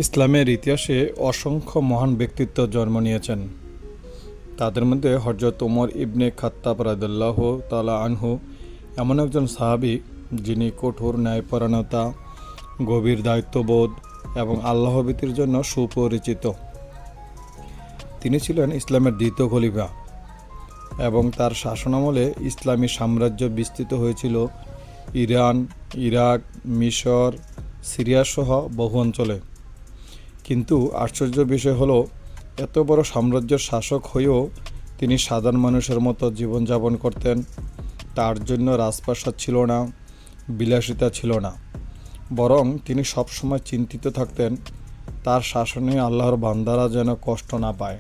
ইসলামের ইতিহাসে অসংখ্য মহান ব্যক্তিত্ব জন্ম নিয়েছেন। তাদের মধ্যে হযরত ওমর ইবনে খাত্তাব রাদিয়াল্লাহু তাআলা আনহু এমন একজন সাহাবী যিনি কঠোর ন্যায়পরায়ণতা, গভীর দায়িত্ববোধ এবং আল্লাহভীতির জন্য সুপরিচিত। তিনি ছিলেন ইসলামের দ্বিতীয় খলিফা এবং তার শাসনামলে ইসলামী সাম্রাজ্য বিস্তৃত হয়েছিল ইরান, ইরাক, মিশর, সিরিয়া সহ বহু অঞ্চলে। কিন্তু আশ্চর্য বিষয় হলো, এত বড় সাম্রাজ্যের শাসক হয়েও তিনি সাধারণ মানুষের মতো জীবনযাপন করতেন। তার জন্য রাজপ্রাসাদ ছিল না, বিলাসিতা ছিল না, বরং তিনি সবসময় চিন্তিত থাকতেন তার শাসনে আল্লাহর বান্দারা যেন কষ্ট না পায়।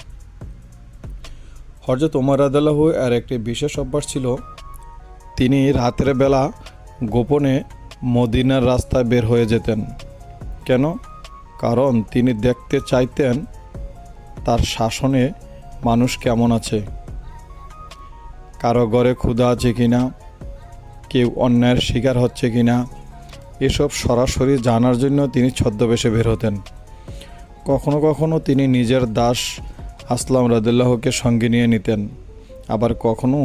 হযরত ওমর রাদিয়াল্লাহু এর একটি বিশেষ অভ্যাস ছিল, তিনি রাতের বেলা গোপনে মদিনার রাস্তায় বের হয়ে যেতেন। কেন? কারণ তিনি দেখতে চাইতেন তার শাসনে মানুষ কেমন আছে, কারো ঘরে ক্ষুধা আছে কিনা, কেউ অন্যায়ের শিকার হচ্ছে কিনা, এসব সরাসরি জানার জন্য তিনি ছদ্মবেশে বের হতেন। কখনো কখনো তিনি নিজের দাস আসলাম রাদিয়াল্লাহুকে সঙ্গে নিয়ে নিতেন, আবার কখনো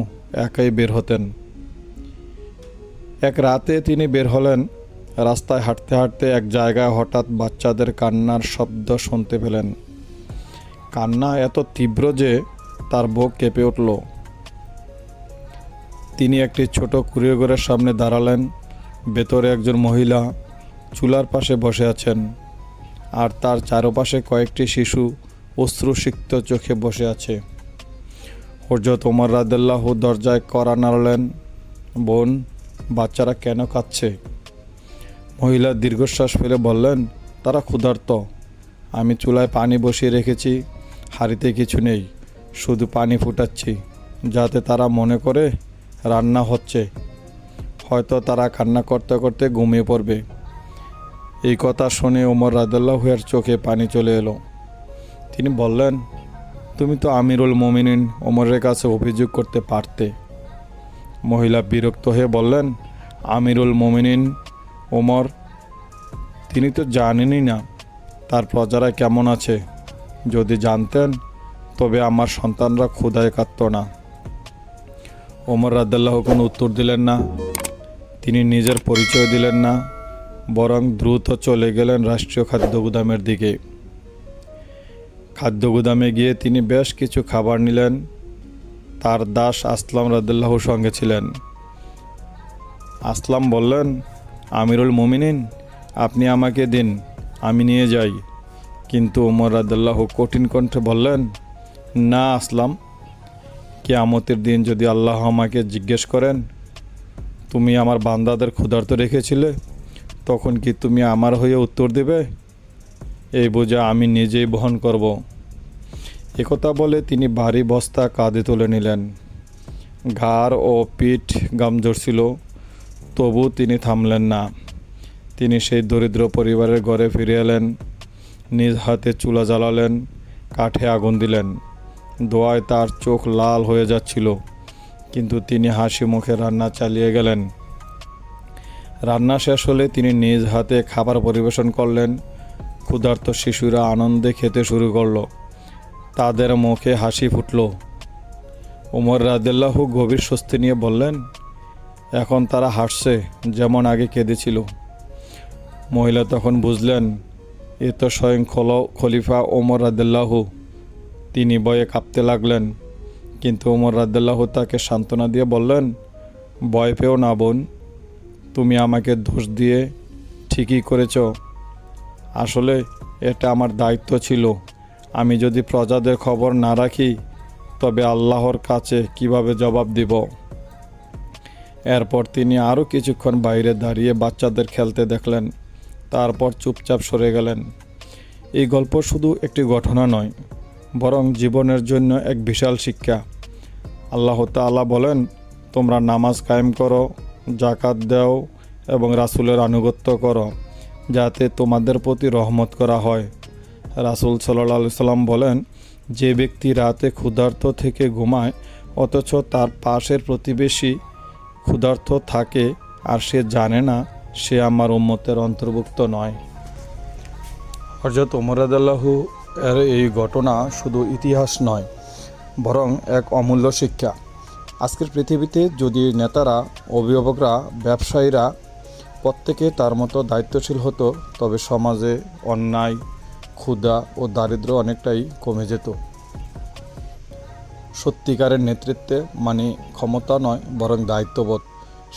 একাই বের হতেন। এক রাতে তিনি বের হলেন। রাস্তায় হাঁটতে হাঁটতে এক জায়গায় হঠাৎ বাচ্চাদের কান্নার শব্দ শুনতে পেলেন। কান্না এত তীব্র যে তার বুক কেঁপে উঠল। তিনি একটি ছোট কুঁড়ে ঘরের সামনে দাঁড়ালেন। ভেতরে একজন মহিলা চুলার পাশে বসে আছেন, আর তার চারপাশে কয়েকটি শিশু অশ্রুসিক্ত চোখে বসে আছে। হযরত ওমর রাদিয়াল্লাহু দরজায় কড়া নাড়লেন। বোন, বাচ্চারা কেন কাঁদছে? মহিলা দীর্ঘশ্বাস ফেলে বললেন, তারা ক্ষুধার্ত। আমি চুলায় পানি বসিয়ে রেখেছি, হাঁড়িতে কিছু নেই, শুধু পানি ফুটাচ্ছি যাতে তারা মনে করে রান্না হচ্ছে। হয়তো তারা কান্না করতে করতে ঘুমিয়ে পড়বে। এই কথা শুনে ওমর রাদিয়াল্লাহু এর চোখে পানি চলে এলো। তিনি বললেন, তুমি তো আমিরুল মুমিনিন ওমরের কাছে অভিযোগ করতে পারতে। মহিলা বিরক্ত হয়ে বললেন, আমিরুল মুমিনিন ওমর, তিনি তো জানেনই না তার প্রজারা কেমন আছে। যদি জানতেন তবে আমার সন্তানরা ক্ষুধায় কাঁদত না। ওমর রাদিয়াল্লাহু কোনো উত্তর দিলেন না। তিনি নিজের পরিচয় দিলেন না, বরং দ্রুত চলে গেলেন রাষ্ট্রীয় খাদ্য গুদামের দিকে। খাদ্য গুদামে গিয়ে তিনি বেশ কিছু খাবার নিলেন। তার দাস আসলাম রাদিয়াল্লাহু সঙ্গে ছিলেন। আসলাম বললেন, আমিরুল মুমিনিন, আপনি আমাকে দিন, আমি নিয়ে যাই। কিন্তু ওমর রাদিয়াল্লাহু কঠিন কণ্ঠে বললেন, না আসলাম, কিয়ামতের দিন যদি আল্লাহ আমাকে জিজ্ঞেস করেন, তুমি আমার বান্দাদের ক্ষুধার্ত রেখেছিলে, তখন কি তুমি আমার হয়ে উত্তর দেবে? এই বোঝা আমি নিজেই বহন করব। একথা বলে তিনি ভারী বস্তা কাঁধে তুলে নিলেন। ঘাড় ও পিঠ গামজোর ছিল, তবু তিনি থামলেন না। তিনি সেই দরিদ্র পরিবারের ঘরে ফিরে এলেন, নিজ হাতে চুলা জ্বালালেন, কাঠে আগুন দিলেন। ধোঁয়ায় তার চোখ লাল হয়ে যাচ্ছিল, কিন্তু তিনি হাসি মুখে রান্না চালিয়ে গেলেন। রান্না শেষ হলে তিনি নিজ হাতে খাবার পরিবেশন করলেন। ক্ষুধার্ত শিশুরা আনন্দে খেতে শুরু করল। তাদের মুখে হাসি ফুটল। ওমর রাদিয়াল্লাহু গভীর স্বস্তি নিয়ে বললেন, এখন তারা হাসছে যেমন আগে কেঁদেছিল। মহিলা তখন বুঝলেন, এ তো স্বয়ং খলিফা ওমর রাদিয়াল্লাহু। তিনি ভয়ে কাঁপতে লাগলেন, কিন্তু ওমর রাদিয়াল্লাহু তাকে সান্ত্বনা দিয়ে বললেন, ভয় পেও না বোন, তুমি আমাকে দোষ দিয়ে ঠিকই করেছ। আসলে এটা আমার দায়িত্ব ছিল। আমি যদি প্রজাদের খবর না রাখি তবে আল্লাহর কাছে কিভাবে জবাব দিব। এরপর তিনি আরও কিছুক্ষণ বাইরে দাঁড়িয়ে বাচ্চাদের খেলতে দেখলেন, তারপর চুপচাপ সরে গেলেন। এই গল্প শুধু একটি ঘটনা নয়, বরং জীবনের জন্য এক বিশাল শিক্ষা। আল্লাহ তাআলা বলেন, তোমরা নামাজ কায়েম করো, যাকাত দাও এবং রাসূলের আনুগত্য করো, যাতে তোমাদের প্রতি রহমত করা হয়। রাসূল সাল্লাল্লাহু আলাইহি সাল্লাম বলেন, যে ব্যক্তি রাতে ক্ষুধার্ত থেকে ঘুমায় অথচ তার পাশের প্রতিবেশী ক্ষুধার্ত থাকে আর সে জানে না, সে আমার উম্মতের অন্তর্ভুক্ত নয়। হযরত ওমর রাদিয়াল্লাহু এর এই ঘটনা শুধু ইতিহাস নয়, বরং এক অমূল্য শিক্ষা। আজকের পৃথিবীতে যদি নেতারা, অভিভাবকরা, ব্যবসায়ীরা প্রত্যেকে তার মতো দায়িত্বশীল হতো, তবে সমাজে অন্যায়, ক্ষুধা ও দারিদ্র্য অনেকটাই কমে যেত। সত্যিকারের নেতৃত্বে মানে ক্ষমতা নয়, বরং দায়িত্ববোধ।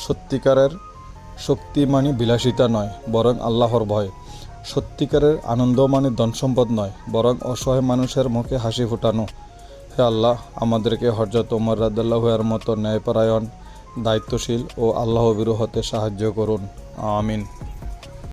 সত্যিকারের শক্তি মানে বিলাসিতা নয়, বরং আল্লাহর ভয়। সত্যিকারের আনন্দ মানে ধনসম্পদ নয়, বরং অসহায় মানুষের মুখে হাসি ফোটানো। হে আল্লাহ, আমাদেরকে হযরত ওমর রাদিয়াল্লাহু এর মতো ন্যায়পরায়ণ, দায়িত্বশীল ও আল্লাহভীরু হতে সাহায্য করুন। আমিন।